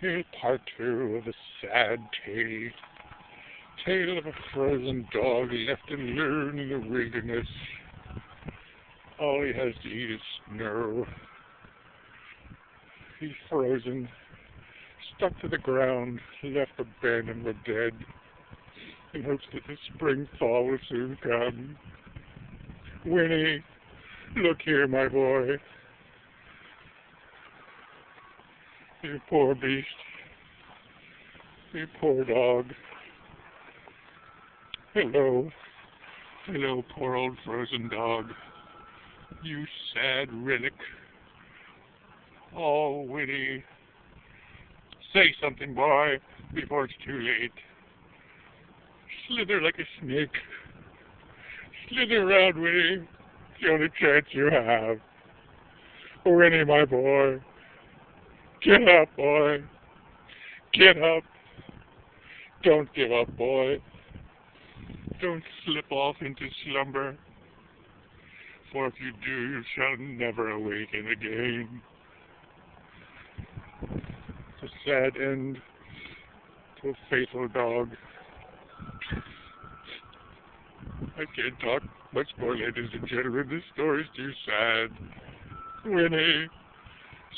Here's part two of a sad tale. Tale of a frozen dog left alone in the wilderness. All he has to eat is snow. He's frozen, stuck to the ground, left abandoned or dead, in hopes that the spring thaw will soon come. Winnie, look here, my boy. You poor beast. You poor dog. Hello. Hello, poor old frozen dog. You sad relic. Oh, Winnie. Say something, boy, before it's too late. Slither like a snake. Slither around, Winnie. It's the only chance you have. Winnie, my boy. Get up, boy. Get up. Don't give up, boy. Don't slip off into slumber, for if you do, you shall never awaken again. It's a sad end to a faithful dog. I can't talk much more, ladies and gentlemen. This story's too sad. Winnie,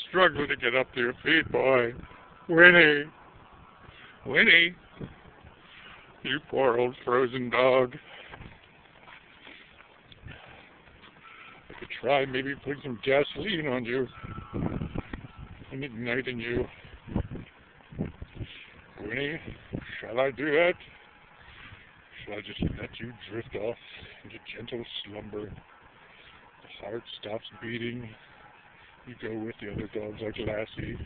struggle to get up to your feet, boy. Winnie. Winnie. You poor old frozen dog. I could try maybe putting some gasoline on you and igniting you. Winnie, shall I do that? Shall I just let you drift off into gentle slumber? The heart stops beating. You go with the other dogs like Lassie.